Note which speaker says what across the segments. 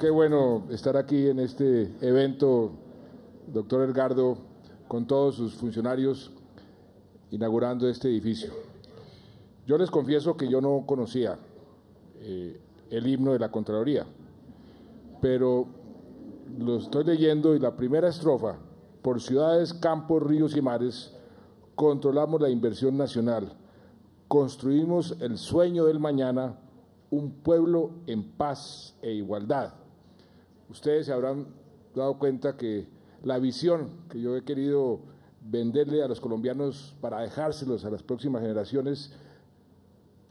Speaker 1: Qué bueno estar aquí en este evento, doctor Edgardo, con todos sus funcionarios inaugurando este edificio. Yo les confieso que yo no conocía el himno de la Contraloría, pero lo estoy leyendo y la primera estrofa: por ciudades, campos, ríos y mares, controlamos la inversión nacional, construimos el sueño del mañana, un pueblo en paz e igualdad. Ustedes se habrán dado cuenta que la visión que yo he querido venderle a los colombianos para dejárselos a las próximas generaciones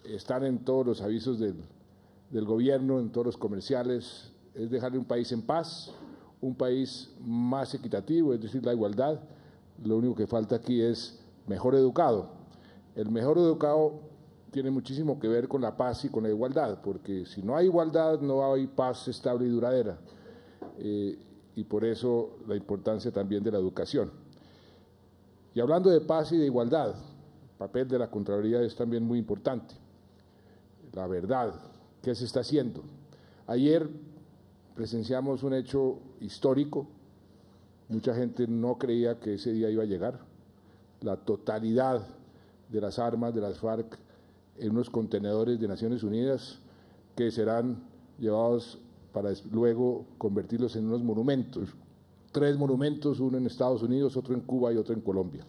Speaker 1: están en todos los avisos del gobierno, en todos los comerciales: es dejarle un país en paz, un país más equitativo, es decir, la igualdad. Lo único que falta aquí es mejor educado. El mejor educado tiene muchísimo que ver con la paz y con la igualdad, porque si no hay igualdad no hay paz estable y duradera. Y por eso la importancia también de la educación. Y hablando de paz y de igualdad, el papel de la Contraloría es también muy importante. La verdad, ¿qué se está haciendo? Ayer presenciamos un hecho histórico. Mucha gente no creía que ese día iba a llegar. La totalidad de las armas de las FARC en unos contenedores de Naciones Unidas que serán llevados para luego convertirlos en unos monumentos. 3 monumentos, uno en Estados Unidos, otro en Cuba y otro en Colombia.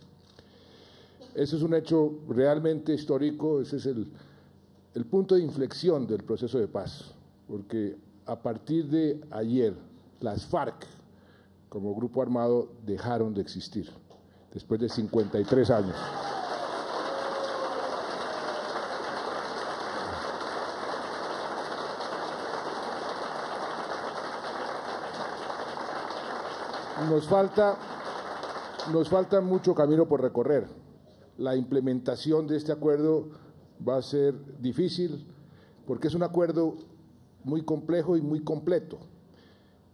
Speaker 1: Ese es un hecho realmente histórico. Ese es el punto de inflexión del proceso de paz, porque a partir de ayer las FARC como grupo armado dejaron de existir, después de 53 años. Nos falta mucho camino por recorrer. La implementación de este acuerdo va a ser difícil porque es un acuerdo muy complejo y muy completo.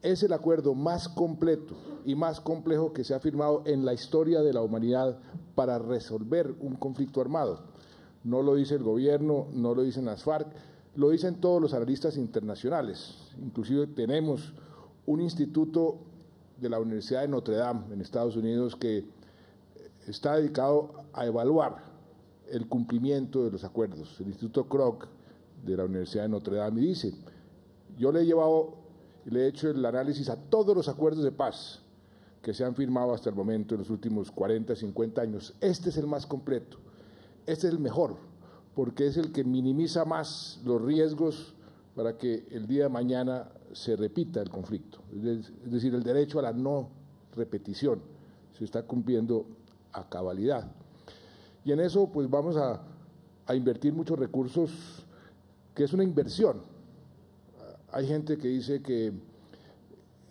Speaker 1: Es el acuerdo más completo y más complejo que se ha firmado en la historia de la humanidad para resolver un conflicto armado. No lo dice el gobierno, no lo dicen las FARC, lo dicen todos los analistas internacionales. Inclusive tenemos un instituto de la Universidad de Notre Dame en Estados Unidos que está dedicado a evaluar el cumplimiento de los acuerdos, el Instituto Kroc de la Universidad de Notre Dame, y dice: yo le he llevado y le he hecho el análisis a todos los acuerdos de paz que se han firmado hasta el momento en los últimos 40, 50 años. Este es el más completo, este es el mejor, porque es el que minimiza más los riesgos para que el día de mañana se repita el conflicto. Es decir, el derecho a la no repetición se está cumpliendo a cabalidad. Y en eso pues vamos a invertir muchos recursos, que es una inversión. Hay gente que dice que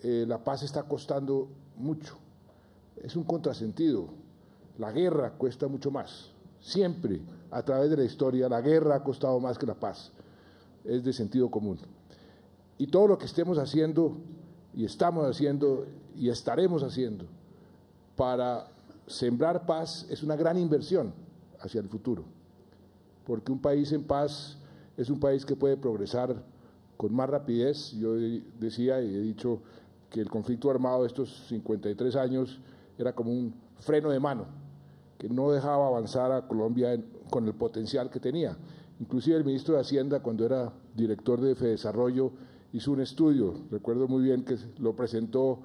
Speaker 1: la paz está costando mucho. Es un contrasentido. La guerra cuesta mucho más. Siempre, a través de la historia, la guerra ha costado más que la paz. Es de sentido común. Y todo lo que estemos haciendo, y estamos haciendo, y estaremos haciendo para sembrar paz es una gran inversión hacia el futuro, porque un país en paz es un país que puede progresar con más rapidez. Yo decía y he dicho que el conflicto armado de estos 53 años era como un freno de mano que no dejaba avanzar a Colombia con el potencial que tenía. Inclusive el ministro de Hacienda, cuando era director de Fedesarrollo, hizo un estudio, recuerdo muy bien que lo presentó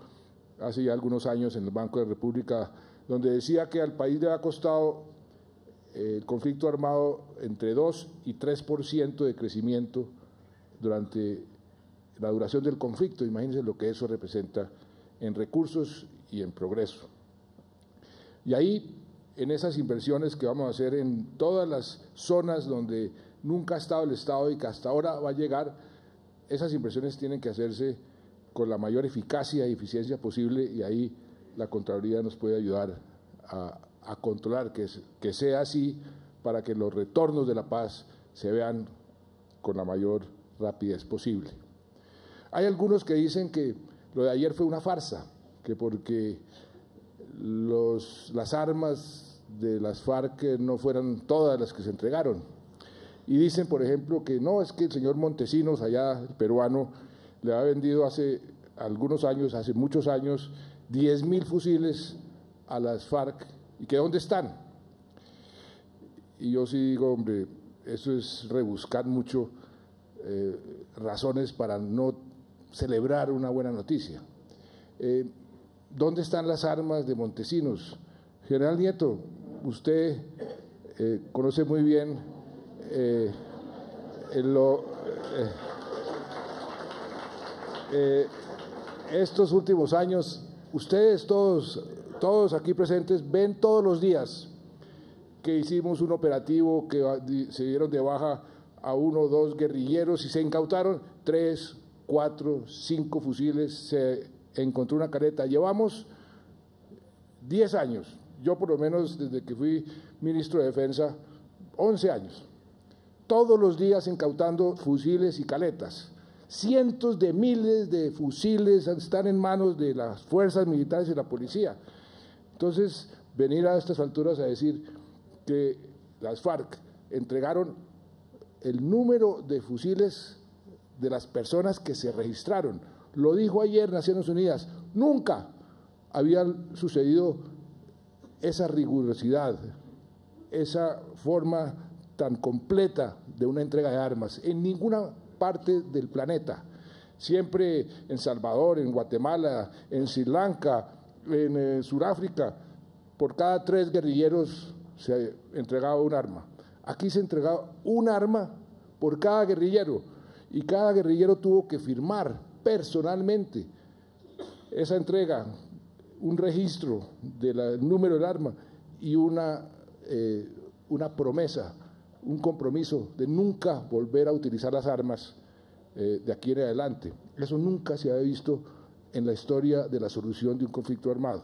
Speaker 1: hace ya algunos años en el Banco de la República, donde decía que al país le ha costado el conflicto armado entre 2 y 3% de crecimiento durante la duración del conflicto. Imagínense lo que eso representa en recursos y en progreso. Y ahí, en esas inversiones que vamos a hacer en todas las zonas donde nunca ha estado el Estado y que hasta ahora va a llegar, esas inversiones tienen que hacerse con la mayor eficacia y eficiencia posible, y ahí la Contraloría nos puede ayudar a controlar que sea así, para que los retornos de la paz se vean con la mayor rapidez posible. Hay algunos que dicen que lo de ayer fue una farsa, que porque las armas de las FARC no fueran todas las que se entregaron. Y dicen, por ejemplo, que no, es que el señor Montesinos, allá el peruano, le ha vendido hace algunos años, hace muchos años, 10.000 fusiles a las FARC, y que ¿dónde están? Y yo sí digo, hombre, eso es rebuscar mucho razones para no celebrar una buena noticia. ¿Dónde están las armas de Montesinos? General Nieto, usted conoce muy bien estos últimos años. Ustedes todos aquí presentes ven todos los días que hicimos un operativo, que se dieron de baja a 1 o 2 guerrilleros y se incautaron 3, 4, 5 fusiles, se encontró una careta. Llevamos 10 años, yo por lo menos desde que fui ministro de Defensa, 11 años, todos los días incautando fusiles y caletas. Cientos de miles de fusiles están en manos de las fuerzas militares y la policía. Entonces, venir a estas alturas a decir que las FARC entregaron el número de fusiles de las personas que se registraron, lo dijo ayer Naciones Unidas, nunca había sucedido esa rigurosidad, esa forma tan completa de una entrega de armas en ninguna parte del planeta. Siempre en Salvador, en Guatemala, en Sri Lanka, en Sudáfrica, por cada 3 guerrilleros se entregaba un arma. Aquí se entregaba un arma por cada guerrillero y cada guerrillero tuvo que firmar personalmente esa entrega, un registro del número del arma y una promesa, un compromiso de nunca volver a utilizar las armas de aquí en adelante. Eso nunca se había visto en la historia de la solución de un conflicto armado.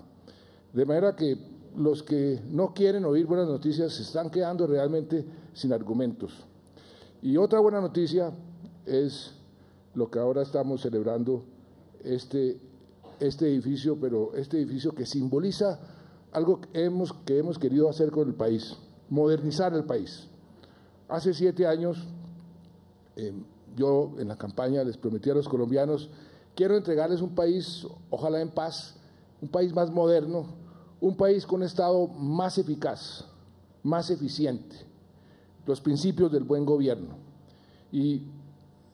Speaker 1: De manera que los que no quieren oír buenas noticias se están quedando realmente sin argumentos. Y otra buena noticia es lo que ahora estamos celebrando, este edificio, pero este edificio que simboliza algo que hemos querido hacer con el país, modernizar el país. Hace 7 años, yo en la campaña les prometí a los colombianos, quiero entregarles un país, ojalá en paz, un país más moderno, un país con un Estado más eficaz, más eficiente, los principios del buen gobierno. Y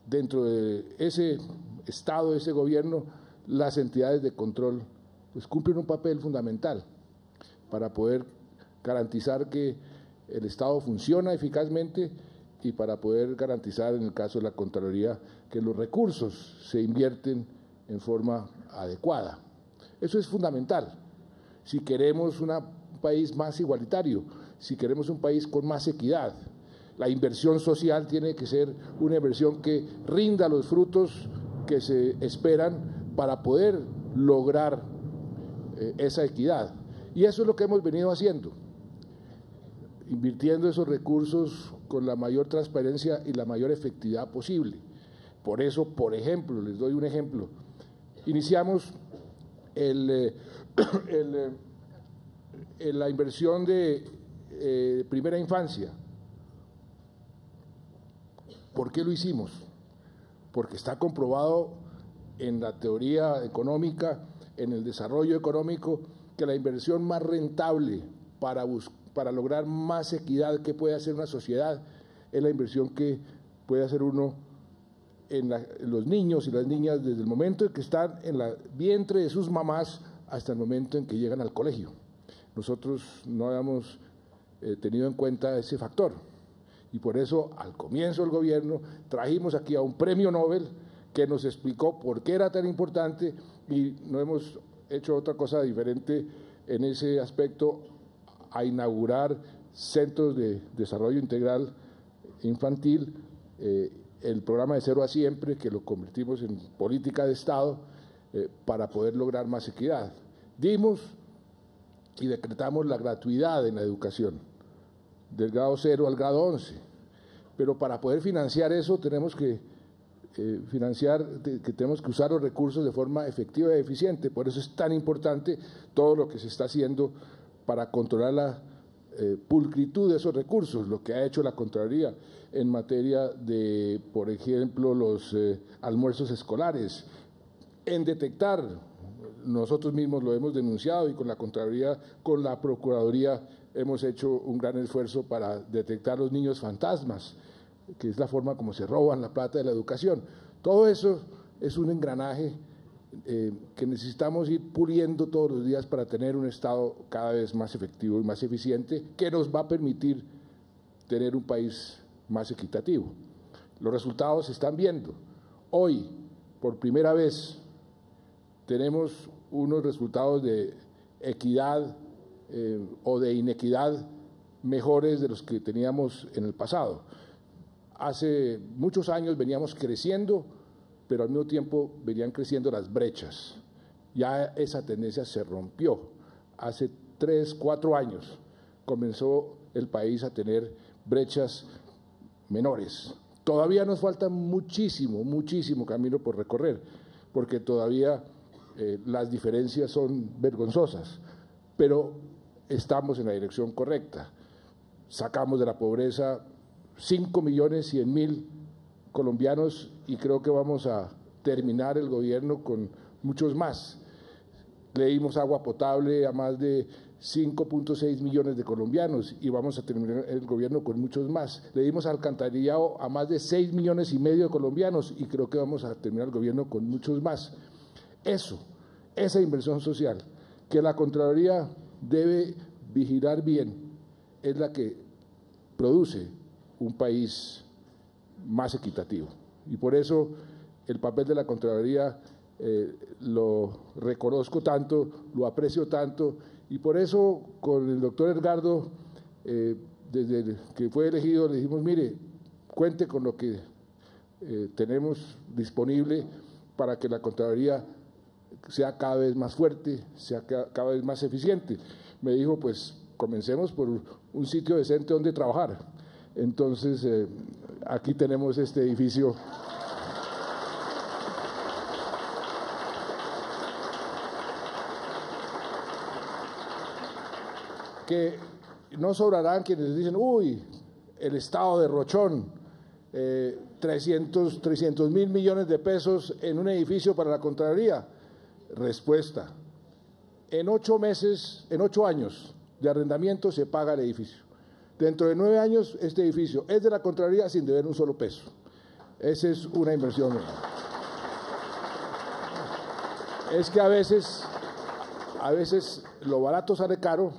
Speaker 1: dentro de ese Estado, de ese gobierno, las entidades de control pues cumplen un papel fundamental para poder garantizar que el Estado funciona eficazmente y para poder garantizar, en el caso de la Contraloría, que los recursos se invierten en forma adecuada. Eso es fundamental. Si queremos un país más igualitario, si queremos un país con más equidad, la inversión social tiene que ser una inversión que rinda los frutos que se esperan para poder lograr esa equidad. Y eso es lo que hemos venido haciendo, invirtiendo esos recursos con la mayor transparencia y la mayor efectividad posible. Por eso, por ejemplo, les doy un ejemplo, iniciamos la inversión de primera infancia. ¿Por qué lo hicimos? Porque está comprobado en la teoría económica, en el desarrollo económico, que la inversión más rentable para lograr más equidad que puede hacer una sociedad es la inversión que puede hacer uno en los niños y las niñas desde el momento en que están en el vientre de sus mamás hasta el momento en que llegan al colegio. Nosotros no habíamos tenido en cuenta ese factor y por eso al comienzo del gobierno trajimos aquí a un premio Nobel que nos explicó por qué era tan importante y no hemos hecho otra cosa diferente en ese aspecto a inaugurar centros de desarrollo integral infantil, el programa de Cero a Siempre, que lo convertimos en política de Estado para poder lograr más equidad. Dimos y decretamos la gratuidad en la educación, del grado 0 al grado 11, pero para poder financiar eso tenemos que tenemos que usar los recursos de forma efectiva y eficiente. Por eso es tan importante todo lo que se está haciendo para controlar pulcritud de esos recursos, lo que ha hecho la Contraloría en materia de, por ejemplo, los almuerzos escolares, en detectar, nosotros mismos lo hemos denunciado y con la Contraloría, con la Procuraduría hemos hecho un gran esfuerzo para detectar los niños fantasmas, que es la forma como se roban la plata de la educación. Todo eso es un engranaje que necesitamos ir puliendo todos los días para tener un Estado cada vez más efectivo y más eficiente, que nos va a permitir tener un país más equitativo. Los resultados se están viendo. Hoy, por primera vez, tenemos unos resultados de equidad o de inequidad mejores de los que teníamos en el pasado. Hace muchos años veníamos creciendo, pero al mismo tiempo venían creciendo las brechas. Ya esa tendencia se rompió. Hace 3, 4 años comenzó el país a tener brechas menores. Todavía nos falta muchísimo, muchísimo camino por recorrer, porque todavía las diferencias son vergonzosas, pero estamos en la dirección correcta. Sacamos de la pobreza 5.100.000 colombianos y creo que vamos a terminar el gobierno con muchos más. Le dimos agua potable a más de 5.6 millones de colombianos y vamos a terminar el gobierno con muchos más. Le dimos alcantarillado a más de 6,5 millones de colombianos y creo que vamos a terminar el gobierno con muchos más. Esa inversión social que la Contraloría debe vigilar bien es la que produce un país más equitativo. Y por eso el papel de la Contraloría lo reconozco tanto, lo aprecio tanto, y por eso con el doctor Edgardo, desde que fue elegido, le dijimos, mire, cuente con lo que tenemos disponible para que la Contraloría sea cada vez más fuerte, sea cada vez más eficiente. Me dijo, pues comencemos por un sitio decente donde trabajar. Entonces, aquí tenemos este edificio que no sobrarán quienes dicen, uy, el Estado derrochón, 300.000 millones de pesos en un edificio para la Contraloría. Respuesta, en 8 meses, en 8 años de arrendamiento se paga el edificio. Dentro de 9 años este edificio es de la Contraloría sin deber un solo peso. Esa es una inversión. Es que a veces lo barato sale caro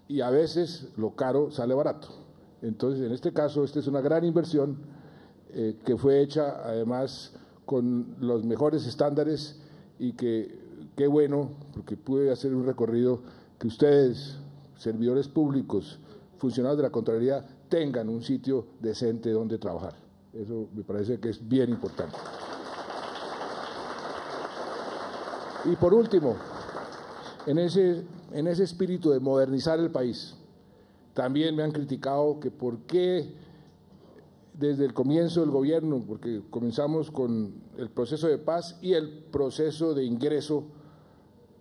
Speaker 1: y a veces lo caro sale barato. Entonces, en este caso, esta es una gran inversión que fue hecha además con los mejores estándares y que qué bueno, porque pude hacer un recorrido que ustedes, servidores públicos, funcionarios de la Contraloría, tengan un sitio decente donde trabajar. Eso me parece que es bien importante. Y por último, en ese espíritu de modernizar el país, también me han criticado que por qué desde el comienzo del gobierno, porque comenzamos con el proceso de paz y el proceso de ingreso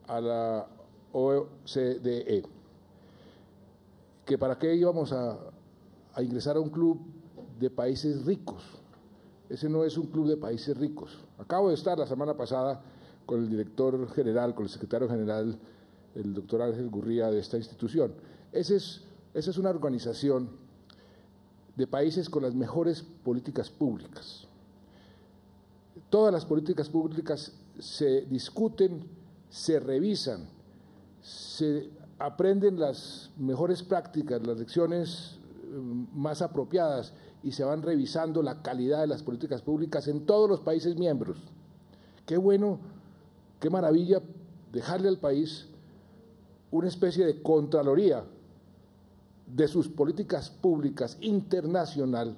Speaker 1: a la OCDE, que para qué íbamos a ingresar a un club de países ricos. Ese no es un club de países ricos. Acabo de estar la semana pasada con el director general, con el secretario general, el doctor Ángel Gurría de esta institución. Esa es una organización de países con las mejores políticas públicas. Todas las políticas públicas se discuten, se revisan, se aprenden las mejores prácticas, las lecciones más apropiadas y se van revisando la calidad de las políticas públicas en todos los países miembros. Qué bueno, qué maravilla dejarle al país una especie de contraloría de sus políticas públicas internacional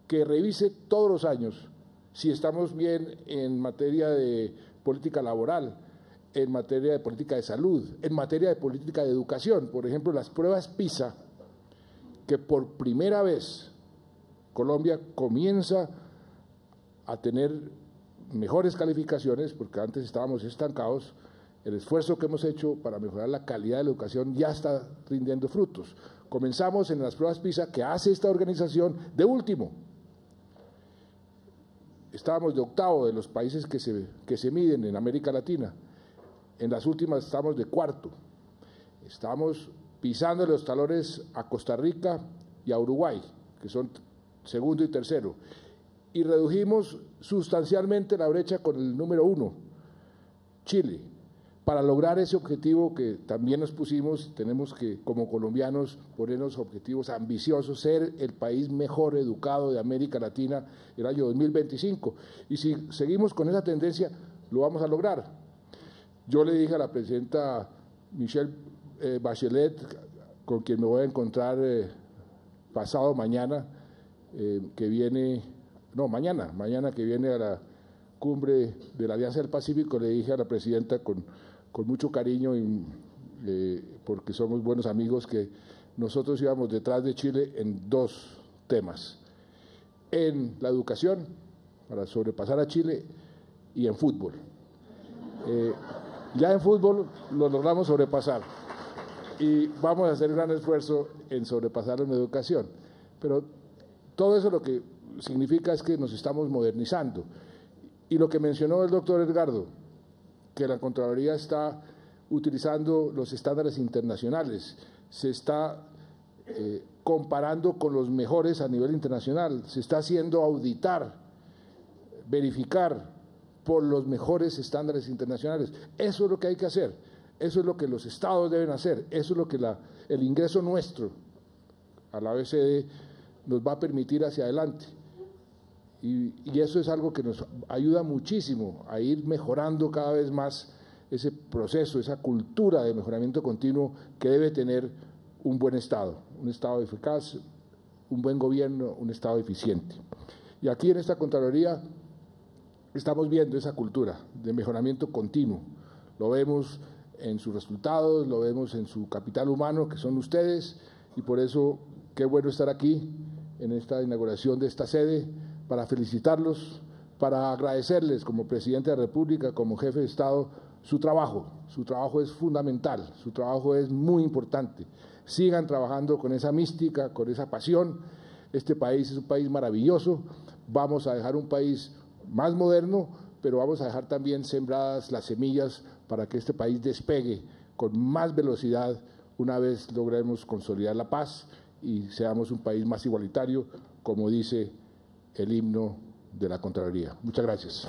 Speaker 1: que revise todos los años si estamos bien en materia de política laboral, en materia de política de salud, en materia de política de educación. Por ejemplo, las pruebas PISA, que por primera vez Colombia comienza a tener mejores calificaciones, porque antes estábamos estancados, El esfuerzo que hemos hecho para mejorar la calidad de la educación ya está rindiendo frutos. Comenzamos en las pruebas PISA que hace esta organización de último. Estábamos de octavo de los países que se miden en América Latina. En las últimas estamos de cuarto. Estamos pisando los talones a Costa Rica y a Uruguay, que son segundo y tercero. Y redujimos sustancialmente la brecha con el número 1, Chile. Para lograr ese objetivo que también nos pusimos, tenemos que, como colombianos, ponernos objetivos ambiciosos, ser el país mejor educado de América Latina el año 2025. Y si seguimos con esa tendencia, lo vamos a lograr. Yo le dije a la presidenta Michelle Bachelet, con quien me voy a encontrar pasado mañana, que viene, no, mañana que viene a la cumbre de la Alianza del Pacífico, le dije a la presidenta con mucho cariño, porque somos buenos amigos, que nosotros íbamos detrás de Chile en 2 temas: en la educación, para sobrepasar a Chile, y en fútbol. Ya en fútbol lo logramos sobrepasar y vamos a hacer un gran esfuerzo en sobrepasarlo en educación. Pero todo eso lo que significa es que nos estamos modernizando. Y lo que mencionó el doctor Edgardo, que la Contraloría está utilizando los estándares internacionales, se está comparando con los mejores a nivel internacional, se está haciendo auditar, verificar por los mejores estándares internacionales. Eso es lo que hay que hacer, eso es lo que los estados deben hacer, eso es lo que el ingreso nuestro a la OECD nos va a permitir hacia adelante. Y eso es algo que nos ayuda muchísimo a ir mejorando cada vez más ese proceso, esa cultura de mejoramiento continuo que debe tener un buen Estado, un Estado eficaz, un buen gobierno, un Estado eficiente. Y aquí en esta Contraloría estamos viendo esa cultura de mejoramiento continuo. Lo vemos en sus resultados, lo vemos en su capital humano, que son ustedes, y por eso qué bueno estar aquí en esta inauguración de esta sede, para felicitarlos, para agradecerles como Presidente de la República, como Jefe de Estado, su trabajo. Su trabajo es fundamental, su trabajo es muy importante. Sigan trabajando con esa mística, con esa pasión. Este país es un país maravilloso. Vamos a dejar un país más moderno, pero vamos a dejar también sembradas las semillas para que este país despegue con más velocidad una vez logremos consolidar la paz y seamos un país más igualitario, como dice el himno de la Contraloría. Muchas gracias.